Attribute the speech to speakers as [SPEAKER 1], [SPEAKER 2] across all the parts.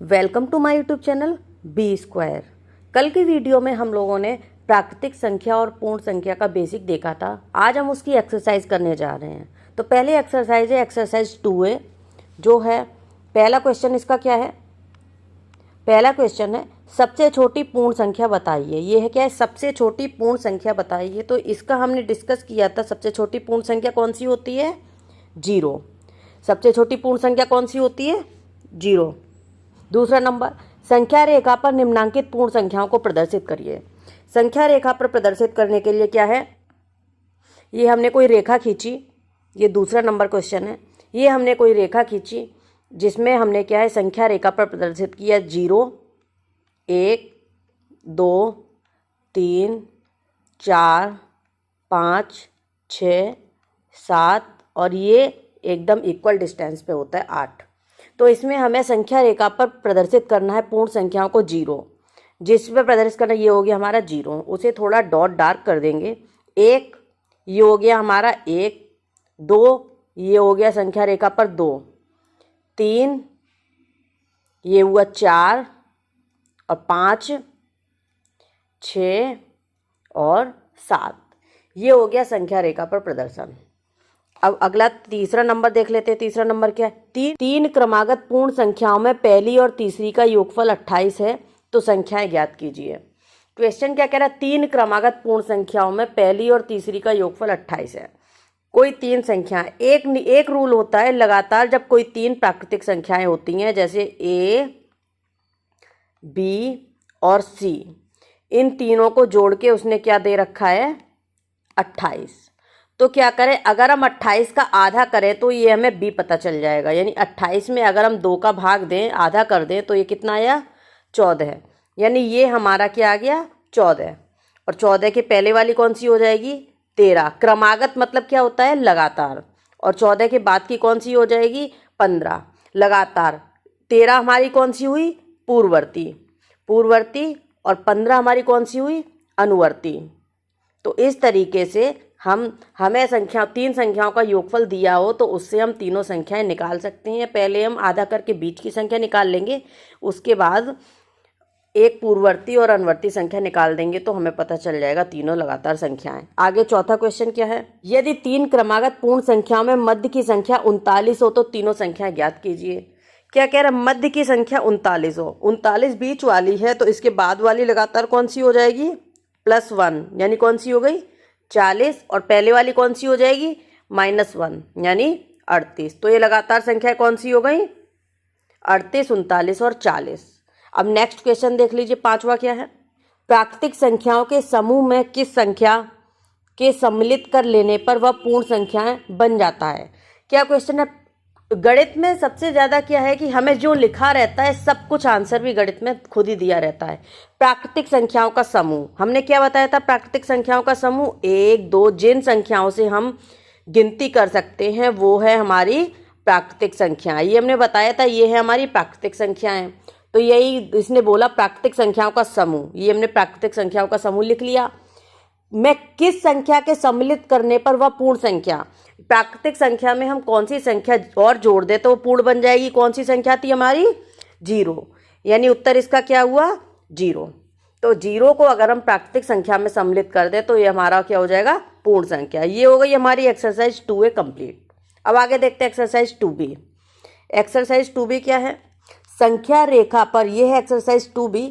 [SPEAKER 1] Welcome to my YouTube channel B square. कल की video में हम लोगों ने प्राकृतिक संख्या और पूर्ण संख्या का बेसिक देखा था। आज हम उसकी एक्सरसाइज करने जा रहे हैं। तो पहले एक्सरसाइज है एक्सरसाइज 2A, जो है पहला क्वेश्चन। इसका क्या है? पहला क्वेश्चन है सबसे छोटी पूर्ण संख्या बताइए। ये है क्या है? सबसे छोटी पूर्ण संख्या बताइए। तो इसका हमने डिस्कस किया था। सबसे छोटी पूर्ण संख्या कौन सी होती है? 0। सबसे छोटी पूर्ण संख्या कौन सी होती है? 0। दूसरा नंबर, संख्या रेखा पर निम्नांकित पूर्ण संख्याओं को प्रदर्शित करिए। संख्या रेखा पर प्रदर्शित करने के लिए क्या है? ये हमने कोई रेखा खींची। ये दूसरा नंबर क्वेश्चन है। ये हमने कोई रेखा खींची जिसमें हमने क्या है, संख्या रेखा पर प्रदर्शित किया 0, 1, 2, 3, 4, 5, 6, 7 और ये एकदम इक्वल डिस्टेंस पे होता है 8। तो इसमें हमें संख्या रेखा पर प्रदर्शित करना है पूर्ण संख्याओं को 0। जिस पे प्रदर्शित करना, ये हो गया हमारा 0, उसे थोड़ा डॉट डार्क कर देंगे। 1 ये हो गया हमारा 1, 2 ये हो गया संख्या रेखा पर 2, 3 ये हुआ 4 और 5, 6 और 7 ये हो गया संख्या रेखा पर प्रदर्शन। अब अगला तीसरा नंबर देख लेते हैं। तीसरा नंबर क्या है? तीन क्रमागत पूर्ण संख्याओं में पहली और तीसरी का योगफल 28 है, तो संख्याएं ज्ञात कीजिए। क्वेश्चन क्या कह रहा है? 3 क्रमागत पूर्ण संख्याओं में पहली और तीसरी का योगफल 28 है। कोई 3 संख्या, एक रूल होता है लगातार जब कोई 3 प्राकृतिक संख्याएं होती हैं, जैसे A, B और C, इन तीनों को जोड़ के उसने क्या दे रखा है? 28। तो क्या करें? अगर हम 28 का आधा करें तो ये हमें B पता चल जाएगा। यानी 28 में अगर हम 2 का भाग दें, आधा कर दें, तो ये कितना आया? 14। यानी ये हमारा क्या आ गया? 14। और 14 के पहले वाली कौन सी हो जाएगी? 13। क्रमागत मतलब क्या होता है? लगातार। और 14 के बाद की कौन सी हो जाएगी? 15। लगातार। 13 हमारी कौन सी हुई? पूर्ववर्ती। और 15 हमारी कौन सी हुई? अनुवर्ती। तो इस तरीके से हमें 3 संख्याओं का योगफल दिया हो तो उससे हम तीनों संख्याएं निकाल सकते हैं। पहले हम आधा करके बीच की संख्या निकाल लेंगे, उसके बाद एक पूर्ववर्ती और अनुवर्ती संख्या निकाल देंगे तो हमें पता चल जाएगा तीनों लगातार संख्याएं। आगे चौथा क्वेश्चन क्या है? यदि 3 क्रमागत पूर्ण संख्याओं में मध्य की संख्या 39 हो तो तीनों संख्याएं ज्ञात कीजिए। क्या कह रहा है? मध्य की संख्या 39 हो। 39 बीच वाली है, तो इसके बाद वाली लगातार कौन सी हो जाएगी? +1, यानी कौन सी हो गई? 40। और पहले वाली कौन सी हो जाएगी? -1, यानी 38। तो ये लगातार संख्या कौन सी हो गई? 38, 39 और 40। अब नेक्स्ट क्वेश्चन देख लीजिए, 5वां क्या है? प्राकृतिक संख्याओं के समूह में किस संख्या के सम्मिलित कर लेने पर वह पूर्ण संख्याएं बन जाता है? क्या क्वेश्चन है? गणित में सबसे ज़्यादा क्या है कि हमें जो लिखा रहता है सब कुछ आंसर भी गणित में खुद ही दिया रहता है। प्राकृतिक संख्याओं का समूह, हमने क्या बताया था? प्राकृतिक संख्याओं का समूह 1, 2, जिन संख्याओं से हम गिनती कर सकते हैं वो है हमारी प्राकृतिक संख्या। ये हमने बताया था, ये है हमारी प्राकृतिक संख्याएं। तो यही इसने बोला प्राकृतिक संख्याओं का समूह। ये हमने प्राकृतिक संख्याओं का समूह लिख लिया। मैं किस संख्या के सम्मिलित करने पर वह पूर्ण संख्या, प्राकृतिक संख्या में हम कौन सी संख्या और जोड़ दे तो वो पूर्ण बन जाएगी? कौन सी संख्या थी हमारी? 0। यानी उत्तर इसका क्या हुआ? 0। तो 0 को अगर हम प्राकृतिक संख्या में सम्मिलित कर दे तो ये हमारा क्या हो जाएगा? पूर्ण संख्या। ये हो गई हमारी एक्सरसाइज 2A कंप्लीट। अब आगे देखते हैं एक्सरसाइज 2B। एक्सरसाइज 2B क्या है? संख्या रेखा पर, यह है एक्सरसाइज 2B।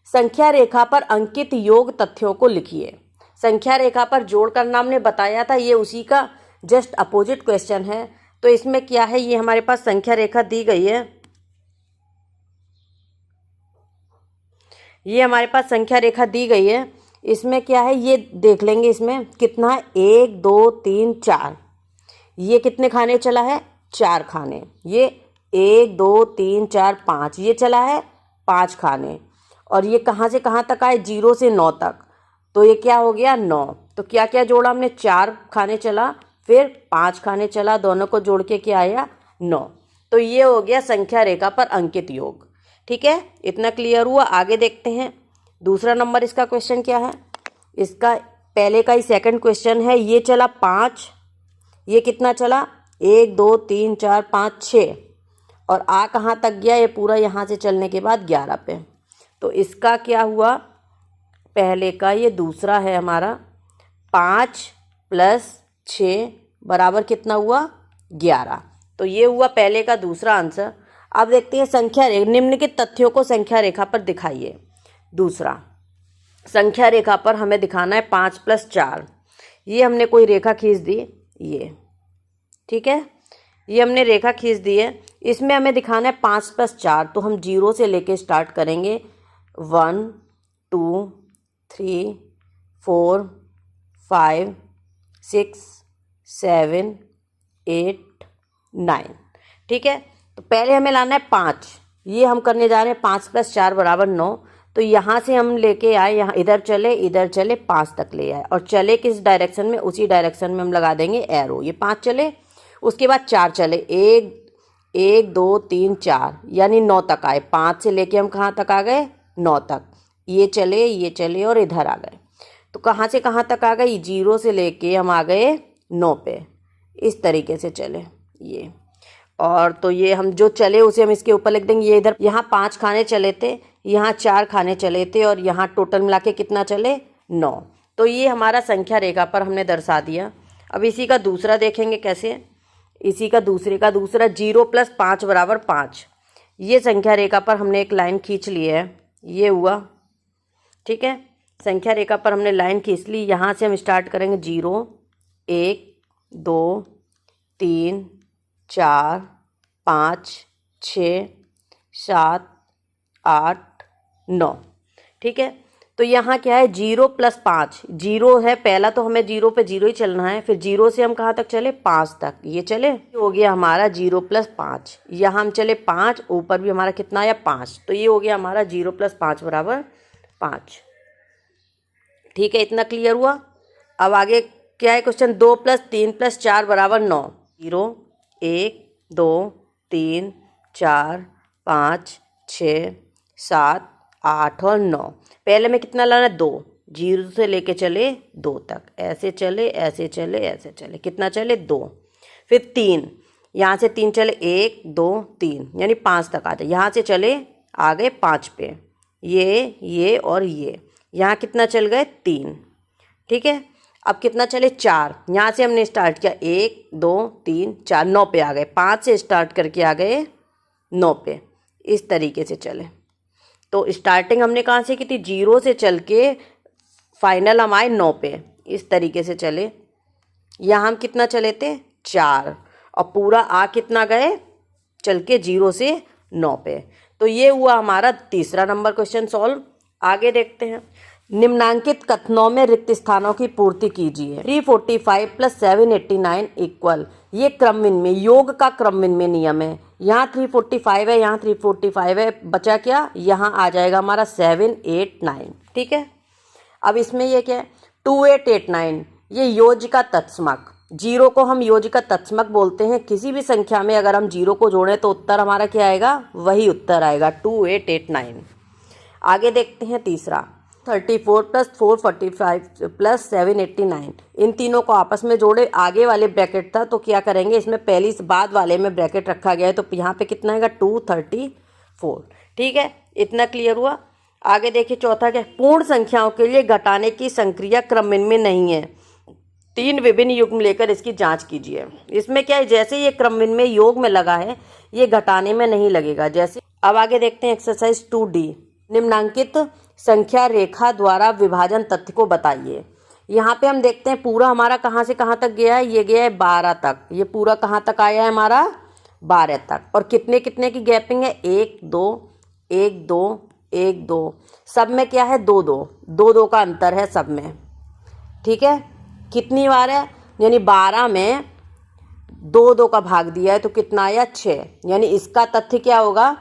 [SPEAKER 1] संख्या रेखा पर अंकित योग तथ्यों को लिखिए। संख्या रेखा पर जोड़ करना हमने बताया था, ये उसी का जस्ट अपोजिट क्वेश्चन है। तो इसमें क्या है? ये हमारे पास संख्या रेखा दी गई है। ये हमारे पास संख्या रेखा दी गई है। इसमें क्या है ये देख लेंगे। इसमें कितना है? 1, 2, 3, 4। ये कितने खाने चला है? 4 खाने। ये 1, 2, 3, 4, 5 ये चला है 5 खाने। और ये कहाँ से कहाँ तक आए? 0 से 9 तक। तो ये क्या हो गया? 9। तो क्या क्या जोड़ा हमने? 4 खाने चला, फिर 5 खाने चला, दोनों को जोड़ के क्या आया? 9। तो ये हो गया संख्या रेखा पर अंकित योग। ठीक है, इतना क्लियर हुआ। आगे देखते हैं दूसरा नंबर। इसका क्वेश्चन क्या है? इसका पहले का ही सेकंड क्वेश्चन है। ये चला 5, ये कितना चला? 1, 2, 3, 4, 5, 6 और आ कहाँ तक गया, ये पूरा यहाँ से चलने के बाद 11 पे। तो इसका क्या हुआ, पहले का ये दूसरा है हमारा, 5 + 6 बराबर कितना हुआ, 11। तो ये हुआ पहले का दूसरा आंसर। अब देखते हैं संख्या रेखा, निम्नलिखित तथ्यों को संख्या रेखा पर दिखाइए। दूसरा, संख्या रेखा पर हमें दिखाना है 5 + 4। ये हमने कोई रेखा खींच दी, ये ठीक है, ये हमने रेखा खींच दी है। इसमें हमें दिखाना है 5 + 4, तो हम 0 से लेके स्टार्ट करेंगे। 1 2 3 4 5 6 7 8 9, ठीक है। तो पहले हमें लाना है 5, ये हम करने जा रहे हैं 5 + 4 = 9। तो यहाँ से हम लेके आए, यहाँ इधर चले 5 तक ले आए, और चले किस डायरेक्शन में, उसी डायरेक्शन में हम लगा देंगे एरो। ये 5 चले, उसके बाद 4 चले, 1 2 3 4, यानी 9 तक आए। 5 से लेके हम कहाँ तक आ गए, 9 तक। ये चले और इधर आ गए। तो कहाँ से कहाँ तक आ गए, 0 से लेके हम आ गए 9 पे। इस तरीके से चले ये, और तो ये हम जो चले उसे हम इसके ऊपर लिख देंगे। ये इधर यहाँ 5 खाने चले थे, यहाँ 4 खाने चले थे, और यहाँ टोटल मिला के कितना चले, 9। तो ये हमारा संख्या रेखा पर हमने दर्शा दिया। अब इसी का दूसरा देखेंगे कैसे, इसी का दूसरा 0 + 5 = 5। ये संख्या रेखा पर हमने एक लाइन खींच ली है, ये हुआ, ठीक है। संख्या रेखा पर हमने लाइन खींच ली। यहाँ से हम स्टार्ट करेंगे 0 1 2 3 4 5 6 7 8 9, ठीक है। तो यहाँ क्या है, 0 + 5, 0 है पहला, तो हमें 0 पे 0 ही चलना है। फिर 0 से हम कहाँ तक चले, 5 तक, ये चले, हो गया हमारा 0 + 5। यहाँ हम चले 5, ऊपर भी हमारा कितना आया, 5। तो ये हो गया हमारा 0 + 5 = 5, ठीक है। इतना क्लियर हुआ। अब आगे क्या है क्वेश्चन, 2 + 3 + 4 = 9। 0 1 2 3 4 5 6 7 8 और 9। पहले में कितना लाना है, 2, 0 से लेके चले 2 तक, ऐसे चले ऐसे चले ऐसे चले, कितना चले, 2। फिर 3, यहाँ से 3 चले, 1 2 3, यानी 5 तक आ जाए। यहाँ से चले आ गए 5 पे, ये और ये, यहाँ कितना चल गए, 3, ठीक है। अब कितना चले, 4, यहाँ से हमने स्टार्ट किया 1 2 3 4, 9 पे आ गए। 5 से स्टार्ट करके आ गए 9 पे, इस तरीके से चले। तो स्टार्टिंग हमने कहाँ से की थी, 0 से चल के फाइनल हम आए 9 पे, इस तरीके से चले। यहाँ हम कितना चले थे, 4, और पूरा आ कितना गए, चल के 0 से 9 पे। तो ये हुआ हमारा तीसरा नंबर क्वेश्चन सॉल्व। आगे देखते हैं, निम्नांकित कथनों में रिक्त स्थानों की पूर्ति कीजिए। 345 + 789 = ये क्रमविन्मय, योग का क्रमविन्मय नियम है। यहाँ 345 है, यहाँ 345 है, बचा क्या, यहाँ आ जाएगा हमारा 789, ठीक है। अब इसमें ये क्या है, 2889, ये योज्य का तत्समक। 0 को हम योज्य का तत्समक बोलते हैं। किसी भी संख्या में अगर हम 0 को जोड़ें तो उत्तर हमारा क्या आएगा, वही उत्तर आएगा, 2889। आगे देखते हैं तीसरा, 34 + 445 + 789, इन तीनों को आपस में जोड़े, आगे वाले ब्रैकेट था तो क्या करेंगे, इसमें पहली से बाद वाले में ब्रैकेट रखा गया है, तो यहाँ पे कितना आएगा, 234, ठीक है। इतना क्लियर हुआ। आगे देखिए चौथा क्या, पूर्ण संख्याओं के लिए घटाने की संक्रिया क्रमविन्मय नहीं है। 3 विभिन्न युग्म लेकर इसकी जांच कीजिए। इसमें क्या है, जैसे ये क्रमविन्मय योग में लगा है, ये घटाने में नहीं लगेगा। जैसे अब आगे देखते हैं एक्सरसाइज 2D, निम्नांकित संख्या रेखा द्वारा विभाजन तथ्य को बताइए। यहाँ पे हम देखते हैं पूरा हमारा कहाँ से कहाँ तक गया है, ये गया है 12 तक, ये पूरा कहाँ तक आया है हमारा, 12 तक। और कितने कितने की गैपिंग है, 1 2 1 2 1 2, सब में क्या है, 2 2 2 2 का अंतर है सब में, ठीक है। कितनी बार है, यानी 12 में 2 2 का भाग दिया है तो कितना आया, 6, यानी इसका तथ्य क्या होगा,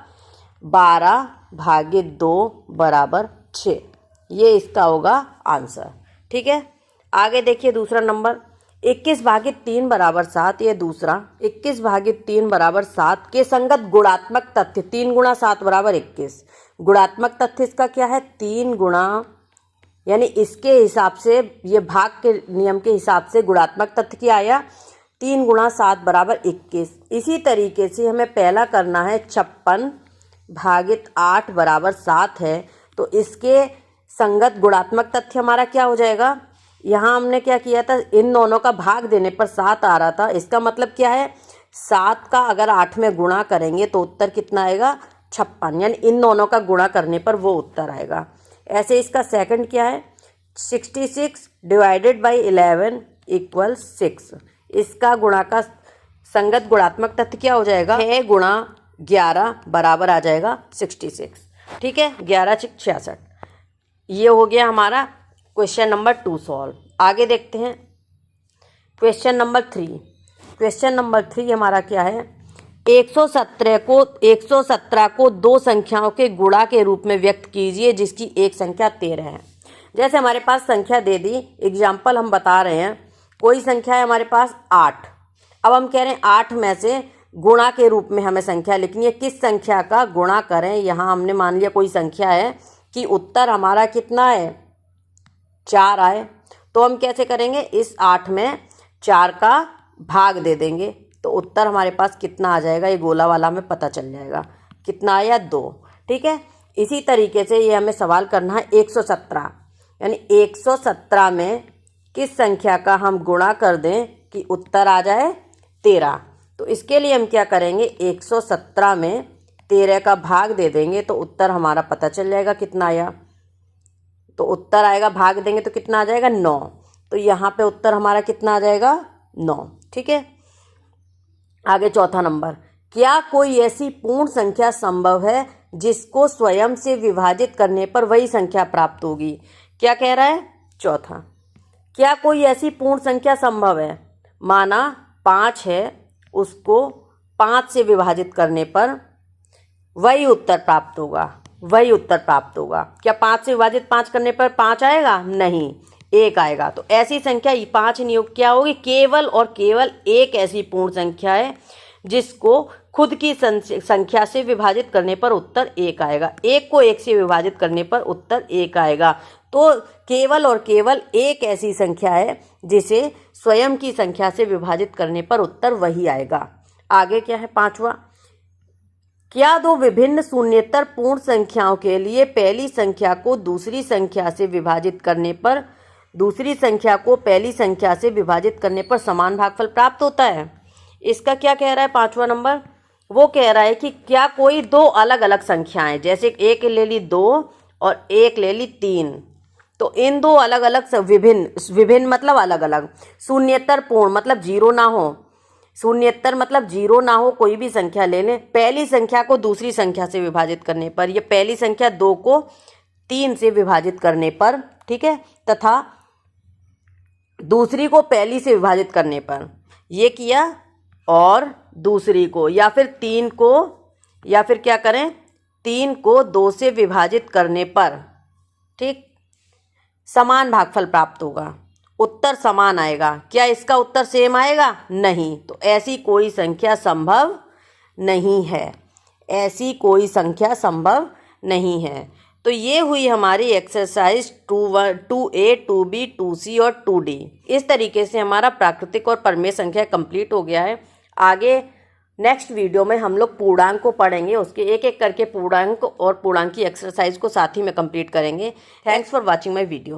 [SPEAKER 1] 12/2 = 6, ये इसका होगा आंसर, ठीक है। आगे देखिए दूसरा नंबर, 21/3 = 7, ये दूसरा 21/3 = 7 के संगत गुणात्मक तथ्य 3 × 7 = 21। गुणात्मक तथ्य इसका क्या है, 3 गुणा, यानी इसके हिसाब से, ये भाग के नियम के हिसाब से गुणात्मक तथ्य क्या आया, 3 गुणा 7 बराबर 21। इसी तरीके से हमें पहला करना है 56 भागित 8 बराबर 7 है। तो इसके संगत गुणात्मक तथ्य हमारा क्या हो जाएगा, यहाँ हमने क्या किया था, इन दोनों का भाग देने पर 7 आ रहा था। इसका मतलब क्या है, 7 का अगर 8 में गुणा करेंगे तो उत्तर कितना आएगा, 56, यानी इन दोनों का गुणा करने पर वो उत्तर आएगा। ऐसे इसका सेकंड क्या है, 66 डिवाइडेड बाई 11 इक्वल 6। इसका गुणा का संगत गुणात्मक तथ्य क्या हो जाएगा, 6 गुणा 11 बराबर आ जाएगा 66। ठीक है, 11 6 66। ये हो गया हमारा क्वेश्चन नंबर 2 सॉल्व। आगे देखते हैं क्वेश्चन नंबर 3। क्वेश्चन नंबर 3 हमारा क्या है, 117 को दो संख्याओं के गुणा के रूप में व्यक्त कीजिए जिसकी एक संख्या 13 है। जैसे हमारे पास संख्या दे दी, एग्जाम्पल हम बता रहे हैं, कोई संख्या है हमारे पास 8। अब हम कह रहे हैं 8 में से गुणा के रूप में हमें संख्या लिखनी है, किस संख्या का गुणा करें। यहाँ हमने मान लिया कोई संख्या है कि उत्तर हमारा कितना है, 4 आए। तो हम कैसे करेंगे, इस 8 में 4 का भाग दे देंगे तो उत्तर हमारे पास कितना आ जाएगा, ये गोला वाला हमें पता चल जाएगा कितना आया, 2। ठीक है, इसी तरीके से ये हमें सवाल करना है 117, यानी 117 में किस संख्या का हम गुणा कर दें कि उत्तर आ जाए 13। तो इसके लिए हम क्या करेंगे, 117 में 13 का भाग दे देंगे तो उत्तर हमारा पता चल जाएगा कितना आया। तो उत्तर आएगा, भाग देंगे तो कितना आ जाएगा, 9। तो यहाँ पे उत्तर हमारा कितना आ जाएगा, 9। ठीक है, आगे चौथा नंबर, क्या कोई ऐसी पूर्ण संख्या संभव है जिसको स्वयं से विभाजित करने पर वही संख्या प्राप्त होगी। क्या कह रहा है, चौथा, क्या कोई ऐसी पूर्ण संख्या संभव है, माना 5 है, उसको 5 से विभाजित करने पर वही उत्तर प्राप्त होगा, वही उत्तर प्राप्त होगा। क्या 5 से विभाजित 5 करने पर 5 आएगा, नहीं, 1 आएगा। तो ऐसी संख्या 5 नियोग क्या होगी, केवल और केवल एक ऐसी पूर्ण संख्या है जिसको खुद की संख्या से विभाजित करने पर उत्तर 1 आएगा। 1 को 1 से विभाजित करने पर उत्तर 1 आएगा। तो केवल और केवल एक ऐसी संख्या है जिसे स्वयं की संख्या से विभाजित करने पर उत्तर वही आएगा। आगे क्या है, पांचवा, क्या दो विभिन्न शून्येतर पूर्ण संख्याओं के लिए पहली संख्या को दूसरी संख्या से विभाजित करने पर दूसरी संख्या को पहली संख्या से विभाजित करने पर समान भागफल प्राप्त होता है। इसका क्या कह रहा है, पांचवा नंबर, वो कह रहा है कि क्या कोई दो अलग अलग संख्याएं, जैसे एक ले ली 2 और एक ले ली 3, तो इन दो अलग अलग विभिन्न मतलब अलग अलग, शून्येतर पूर्ण मतलब जीरो ना हो, शून्येतर मतलब जीरो ना हो, कोई भी संख्या ले लें, पहली संख्या को दूसरी संख्या से विभाजित करने पर, ये पहली संख्या 2 को 3 से विभाजित करने पर, ठीक है, तथा दूसरी को पहली से विभाजित करने पर, ये किया, और दूसरी को या फिर 3 को, या फिर क्या करें, 3 को 2 से विभाजित करने पर, ठीक, समान भागफल प्राप्त होगा, उत्तर समान आएगा। क्या इसका उत्तर सेम आएगा, नहीं। तो ऐसी कोई संख्या संभव नहीं है, ऐसी कोई संख्या संभव नहीं है। तो ये हुई हमारी एक्सरसाइज 2A, 2B, 2C और 2D। इस तरीके से हमारा प्राकृतिक और परमेय संख्या कंप्लीट हो गया है। आगे नेक्स्ट वीडियो में हम लोग पूर्णांक को पढ़ेंगे, उसके एक एक करके पूर्णांक और पूर्णांक की एक्सरसाइज को साथ ही में कंप्लीट करेंगे। Thanks for watching my video.